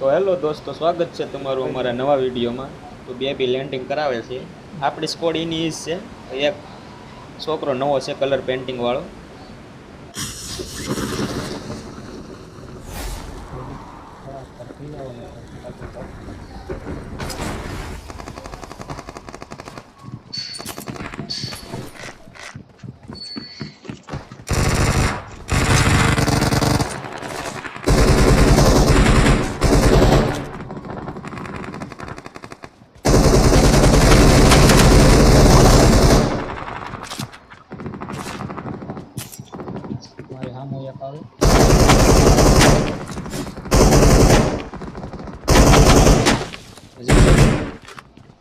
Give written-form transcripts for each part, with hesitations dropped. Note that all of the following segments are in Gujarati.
તો હેલો દોસ્તો, સ્વાગત છે તમારું અમારા નવા વિડીયોમાં. તો બે લેન્ડિંગ કરાવે છે. આપણી સ્કોડ એની ઈજ છે. એક છોકરો નવો છે કલર પેઇન્ટિંગ વાળો.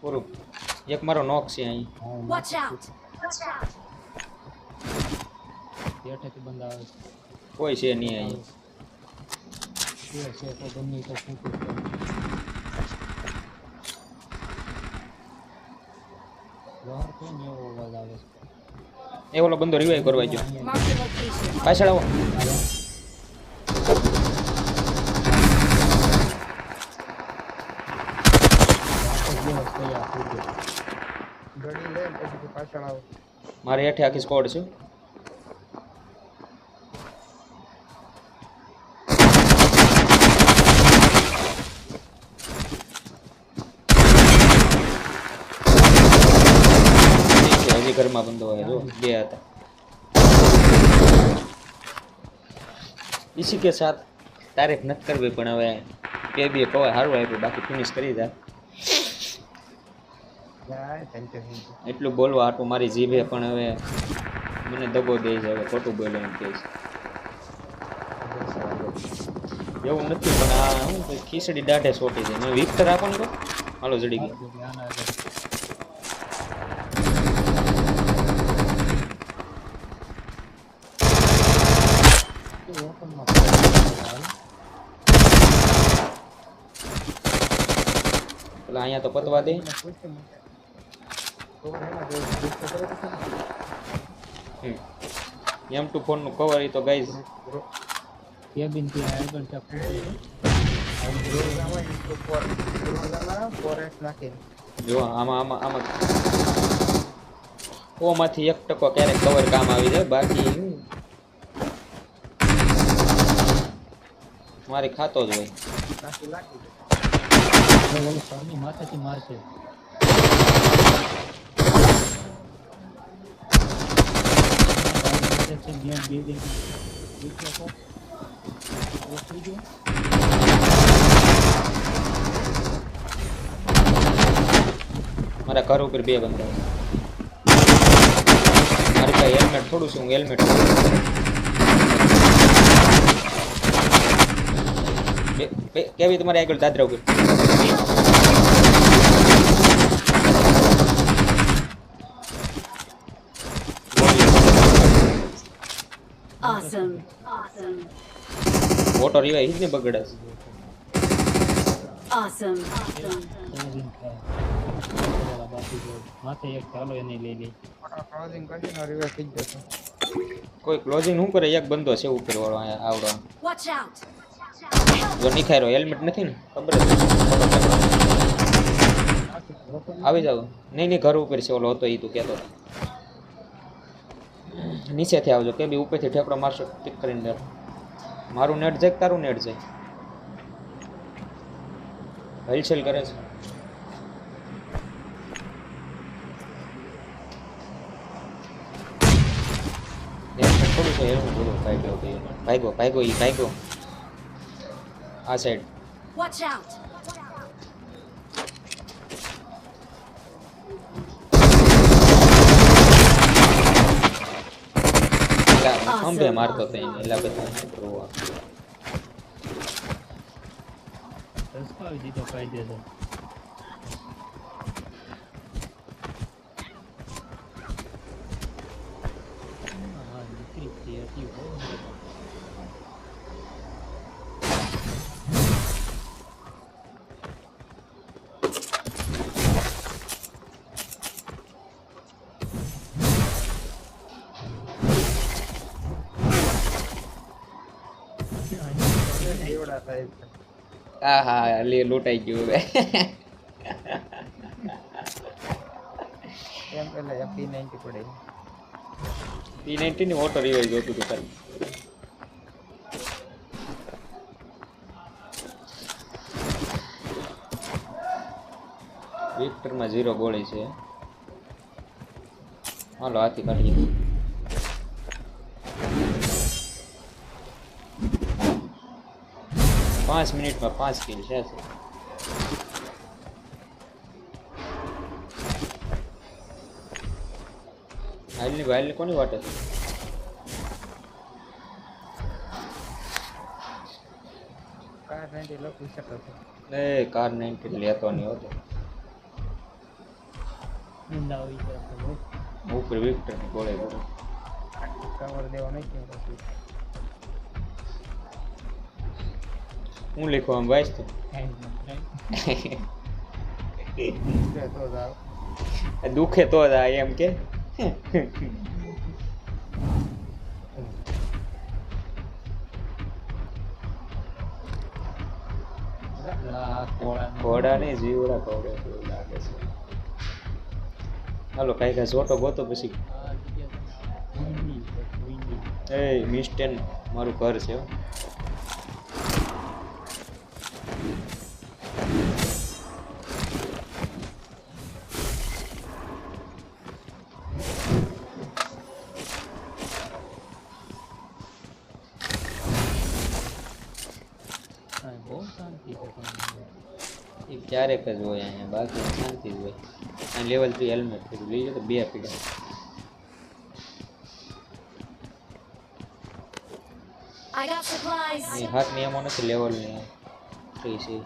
પૂરું એક મારો નોક છે અહીં. કોઈ છે નહીં અહીં. એ ઓલો બંદો રિવાઈવ કરવા ગયો. પાછળ આવો. મારે હેઠે આખી સ્કોડ છે. હજી ઘરમાં બંધો હોય. જો બે હતા. इसी के साथ तारीफ નથી કરવી, પણ હવે કે બે કવાય સારું આપ્યું, બાકી ફિનિશ કરી દે. એટલું બોલવા આટલું મારી જીભે પણ હવે મને દગો દે છે. હવે ખોટું બોલે એમ કહે છે. એવું નથી, પણ આ હું ખીચડી દાઢે સોટી છે. મેં વિક્ટર આપો ને તો હાલો જડી ગયો. પેલા અહીંયા તો પતવા દે. M2 ફોન નું કવર તો ગાઈઝ જો આમાં ઓમાંથી 1% ક્યારેક કવર કામ આવી જાય, બાકી મારી ખાતો જ હોય. માથાથી મારશે. મારા ઘર ઉપર બે બંદા. મારી પાસે હેલ્મેટ થોડું છે, હું હેલ્મેટ કેવી તમારે આગળ દાદરા ઉપર. Awesome. Awesome. મોટો રિવાઈ જ ને બગડે. Awesome. માથે એક ચાલો એને લઈ લે. ક્લોઝિંગ કરીને રિવાઈ થઈ જશે. કોઈ ક્લોઝિંગ શું કરે? એક બંદો છે ઉપર વાળો અહીંયા આવડો. Watch out. જો નિખાયરો હેલ્મેટ નથી ને, ખબર જ આવી જાવ. નહીં ઘર ઉપર છે ઓલો હતો, એ તું કહેતો નીચેથી આવજો. કે બી ઉપરથી ઠેકડો મારશો ટીક કરીને દે. મારું નેટ જાય તારું નેટ જાય. હલચલ કરે છે. થોડું છે એવું બોલો. ભાગ્યો આ સાઈડ. Watch out. ખંભે મારતો હતો એને, એટલે બધા રસ્પાવી દીધો કાયદેસર. દીકરી હતી બહુ. હા લે લૂંટાઈ ગયું હવે એમ પેલા P90 પડે P90 ની ઓટો રિવાઇઝ જોતું હતું ખાલી વિક્ટરમાં 0 ગોળી છે હાલો હાથી કાઢીએ 5 મિનિટમાં 5 કિલ છે હાલની ભાઈની કોની વાટે છે કાર 90 લખી શકો છો એ કાર 90 લેતો નહીં હોતો ઉપર વિક્ટર ની ગોળે ગોળે કવર દેવો નહીં કેમ પછી હું લખો આમ વાંચ તો તો જાવ દુખે તો જ આ એમ કે ઘોડા ને જીવડા ઘોડે એવું લાગે છે હાલો કઈ કઈ જોતો ગોતો પછી એ મિસ્ટેન મારું ઘર છે હો. એ ક્યારેક જ હોય અહીંયા બાકી શાંતિ જ હોય અહીં લેવલ 3 હેલ્મેટ કર્યું લઈ લો તો 2 પીડા I got supplies. અહીં હાથ નિયમો નથી લેવલ ને 3 છે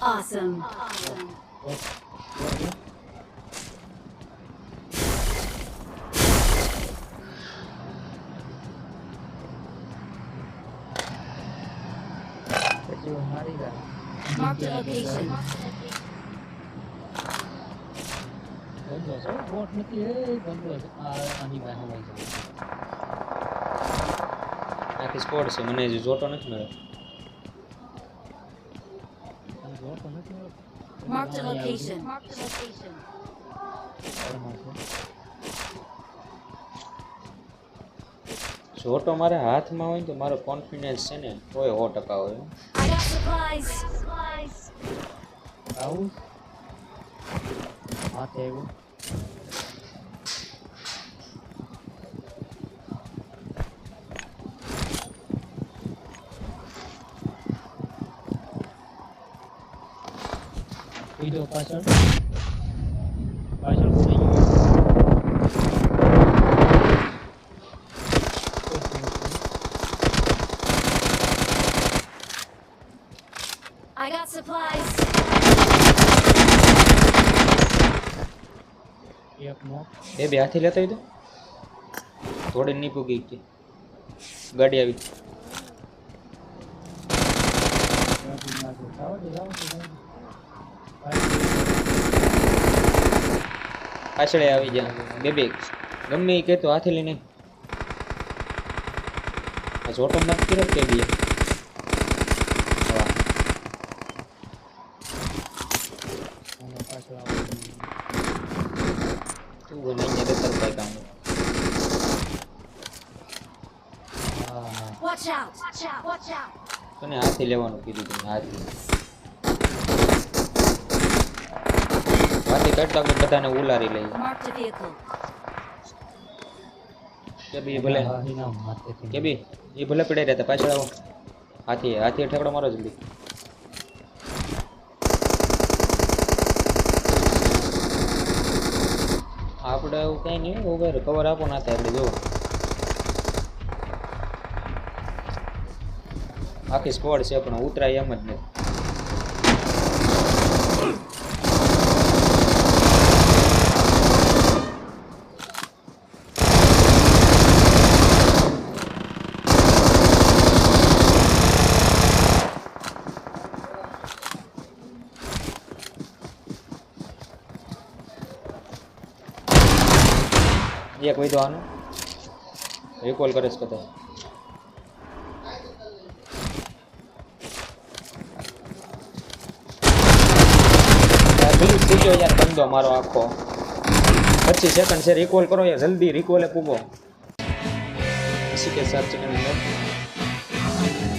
Awesome. પછી મારી જાય Marked a location. આખી સ્કોડ છે મને હજી જોતો નથી મળ્યો Marked a location. જોતો મારા હાથમાં હોય તો મારો કોન્ફિડન્સ છે ને તોય 100% હોય I got supplies. આવું હાથે આવ્યું Video પાછળ પડી ગયો I got supplies. એક નો બે હાથી લેતો હોય તો થોડી નહીં પૂગી કે ગાડી આવી પાછળ આવી જાય બે ગમે એ કહેતો હાથે લઈને આ જોટો નથી કર્યો કે બી તું બોલે અહીંયા દેતર પાઈ કામ Watch out. Watch out. Watch out. તને હાથી લેવાનું કીધું તમે હાથી હાથી કરતા આપણે બધાને ઉલારી લઈએ Marked a vehicle. કે બી ભલે કે બી એ ભલે પડે રહેતા પાછળ આવો હાથી ઠેકડો મારો જલ્દી આપણે એવું કઈ નહીં ઓવર કવર આપો ના થાય એટલે જો આખી સ્કોડ છે પણ ઉતરાય એમ જ નથી એક વૈદો આનો રિકોલ કરે છે કદાચ. પેલું થઈ ગયો યાર બંદો મારો આખો. 25 સેકન્ડ છે, રિકોલ કરો યાર જલ્દી, રિકોલે પૂગો. इसी के साथ चैनल में